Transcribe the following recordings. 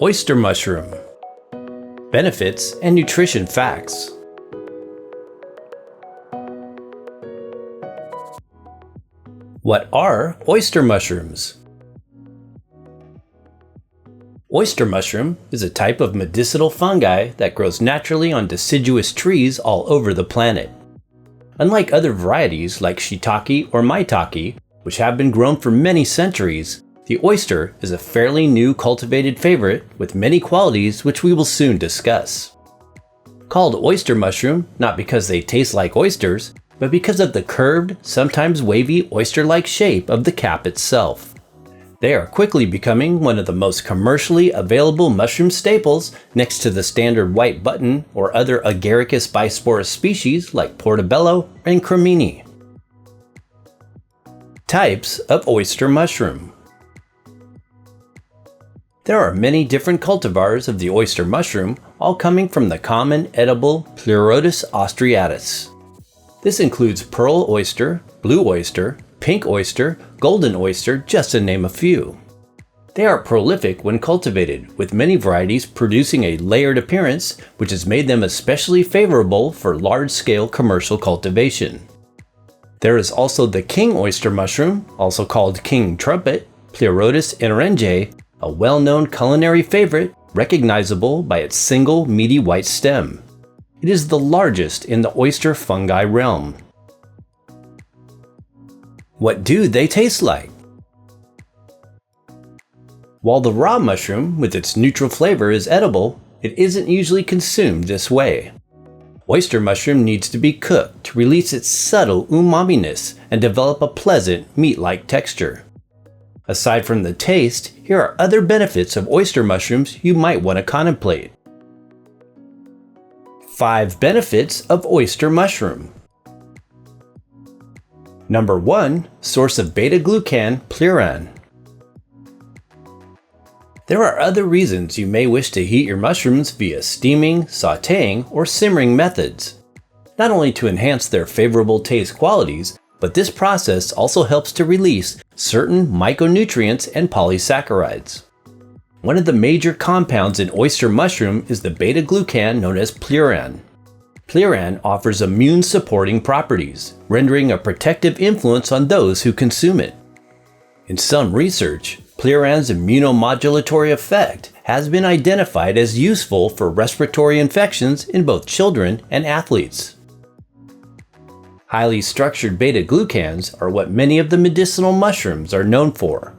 Oyster mushroom. Benefits and nutrition facts. What are oyster mushrooms? Oyster mushroom is a type of medicinal fungi that grows naturally on deciduous trees all over the planet. Unlike other varieties like shiitake or maitake, which have been grown for many centuries, the oyster is a fairly new cultivated favorite with many qualities which we will soon discuss. Called oyster mushroom not because they taste like oysters, but because of the curved, sometimes wavy oyster-like shape of the cap itself. They are quickly becoming one of the most commercially available mushroom staples next to the standard white button or other Agaricus bisporus species like portobello and cremini. Types of oyster mushroom. There are many different cultivars of the oyster mushroom, all coming from the common edible Pleurotus ostreatus. This includes pearl oyster, blue oyster, pink oyster, golden oyster, just to name a few. They are prolific when cultivated, with many varieties producing a layered appearance, which has made them especially favorable for large-scale commercial cultivation. There is also the king oyster mushroom, also called king trumpet, Pleurotus eryngii, a well-known culinary favorite recognizable by its single meaty white stem. It is the largest in the oyster fungi realm. What do they taste like? While the raw mushroom with its neutral flavor is edible, it isn't usually consumed this way. Oyster mushroom needs to be cooked to release its subtle umami-ness and develop a pleasant meat-like texture. Aside from the taste, here are other benefits of oyster mushrooms you might want to contemplate. 5 benefits of oyster mushroom. Number 1. Source of beta-glucan, Pleuran. There are other reasons you may wish to heat your mushrooms via steaming, sautéing, or simmering methods. Not only to enhance their favorable taste qualities, but this process also helps to release certain micronutrients and polysaccharides. One of the major compounds in oyster mushroom is the beta-glucan known as Pleuran. Pleuran offers immune-supporting properties, rendering a protective influence on those who consume it. In some research, Pleuran's immunomodulatory effect has been identified as useful for respiratory infections in both children and athletes. Highly structured beta-glucans are what many of the medicinal mushrooms are known for.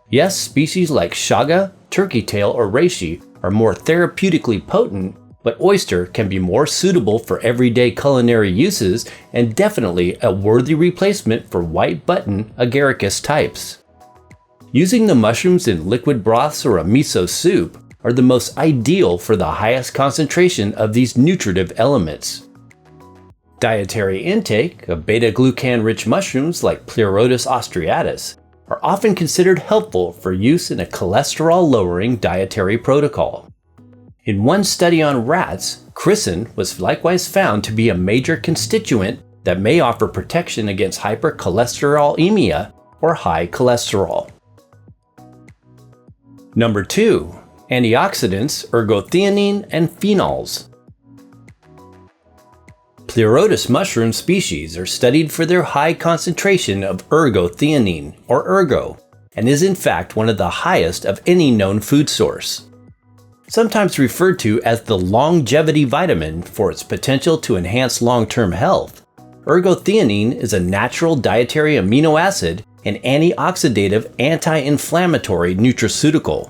Yes, species like chaga, turkey tail, or reishi are more therapeutically potent, but oyster can be more suitable for everyday culinary uses and definitely a worthy replacement for white button Agaricus types. Using the mushrooms in liquid broths or a miso soup are the most ideal for the highest concentration of these nutritive elements. Dietary intake of beta-glucan-rich mushrooms like Pleurotus ostreatus are often considered helpful for use in a cholesterol-lowering dietary protocol. In one study on rats, chrysin was likewise found to be a major constituent that may offer protection against hypercholesterolemia or high cholesterol. Number 2. Antioxidants, ergothioneine, and phenols. Pleurotus mushroom species are studied for their high concentration of ergothioneine, or ergo, and is in fact one of the highest of any known food source. Sometimes referred to as the longevity vitamin for its potential to enhance long-term health, ergothioneine is a natural dietary amino acid and antioxidative anti-inflammatory nutraceutical.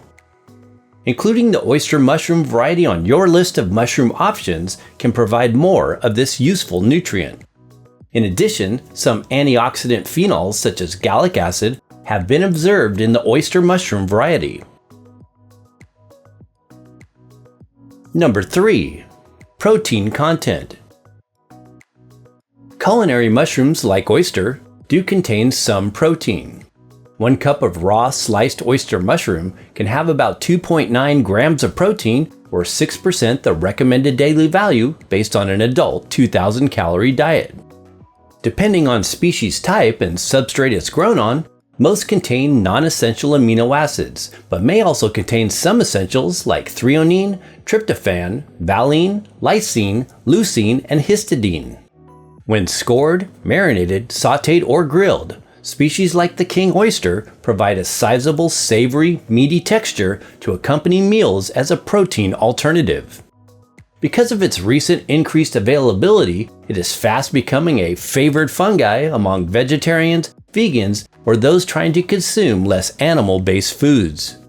Including the oyster mushroom variety on your list of mushroom options can provide more of this useful nutrient. In addition, some antioxidant phenols such as gallic acid have been observed in the oyster mushroom variety. Number 3. Protein content. Culinary mushrooms like oyster do contain some protein. 1 cup of raw sliced oyster mushroom can have about 2.9 grams of protein, or 6% the recommended daily value based on an adult 2,000 calorie diet. Depending on species type and substrate it's grown on, Most contain non-essential amino acids, but may also contain some essentials like threonine, tryptophan, valine, lysine, leucine, and histidine. When scored, marinated, sautéed, or grilled, species like the king oyster provide a sizable, savory, meaty texture to accompany meals as a protein alternative. Because of its recent increased availability, it is fast becoming a favored fungi among vegetarians, vegans, or those trying to consume less animal-based foods.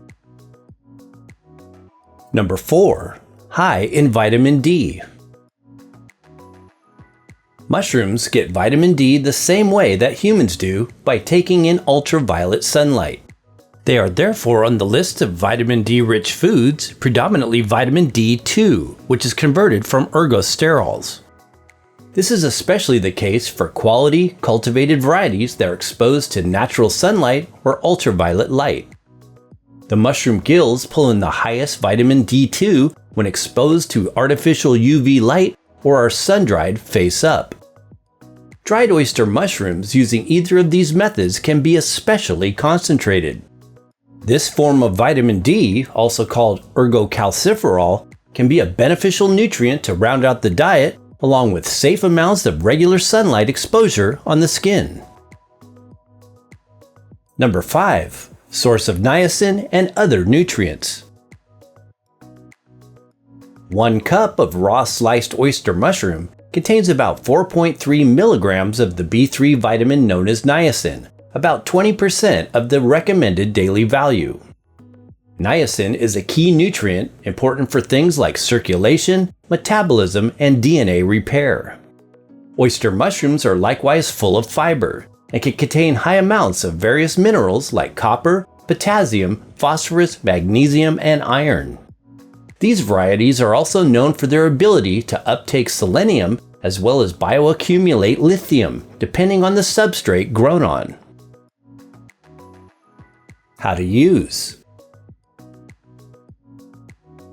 Number 4. High in vitamin D. Mushrooms get vitamin D the same way that humans do, by taking in ultraviolet sunlight. They are therefore on the list of vitamin D-rich foods, predominantly vitamin D2, which is converted from ergosterols. This is especially the case for quality, cultivated varieties that are exposed to natural sunlight or ultraviolet light. The mushroom gills pull in the highest vitamin D2 when exposed to artificial UV light or are sun-dried face up. Dried oyster mushrooms using either of these methods can be especially concentrated. This form of vitamin D, also called ergocalciferol, can be a beneficial nutrient to round out the diet, along with safe amounts of regular sunlight exposure on the skin. Number 5. Source of niacin and other nutrients. 1 cup of raw sliced oyster mushroom contains about 4.3 milligrams of the B3 vitamin known as niacin, about 20% of the recommended daily value. Niacin is a key nutrient important for things like circulation, metabolism, and DNA repair. Oyster mushrooms are likewise full of fiber and can contain high amounts of various minerals like copper, potassium, phosphorus, magnesium, and iron. These varieties are also known for their ability to uptake selenium as well as bioaccumulate lithium, depending on the substrate grown on. How to use.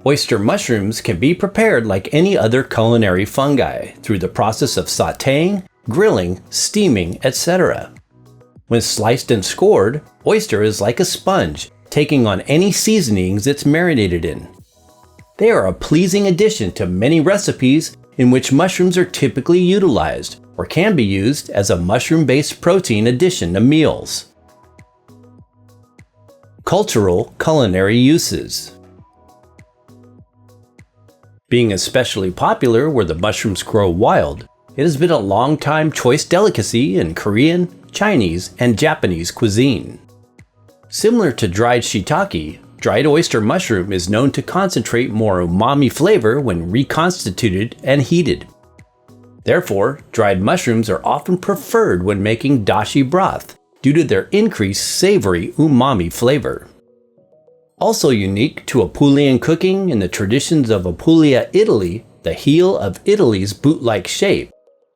Oyster mushrooms can be prepared like any other culinary fungi through the process of sautéing, grilling, steaming, etc. When sliced and scored, oyster is like a sponge, taking on any seasonings it's marinated in. They are a pleasing addition to many recipes in which mushrooms are typically utilized, or can be used as a mushroom-based protein addition to meals. Cultural culinary uses. Being especially popular where the mushrooms grow wild, it has been a long-time choice delicacy in Korean, Chinese, and Japanese cuisine. Similar to dried shiitake, dried oyster mushroom is known to concentrate more umami flavor when reconstituted and heated. Therefore, dried mushrooms are often preferred when making dashi broth due to their increased savory umami flavor. Also unique to Apulian cooking in the traditions of Apulia, Italy, the heel of Italy's boot-like shape,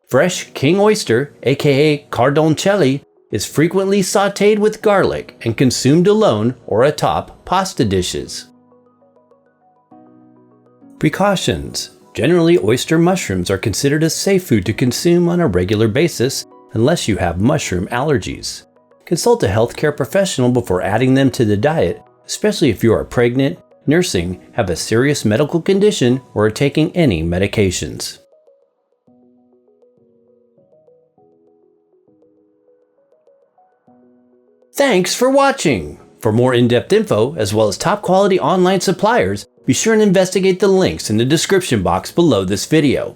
fresh king oyster, aka cardoncelli, is frequently sautéed with garlic and consumed alone or atop pasta dishes. Precautions. Generally, oyster mushrooms are considered a safe food to consume on a regular basis unless you have mushroom allergies. Consult a healthcare professional before adding them to the diet, especially if you are pregnant, nursing, have a serious medical condition, or are taking any medications. Thanks for watching! For more in-depth info, as well as top-quality online suppliers, be sure and investigate the links in the description box below this video.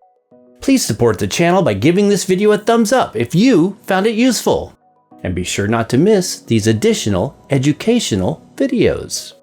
Please support the channel by giving this video a thumbs up if you found it useful. And be sure not to miss these additional educational videos.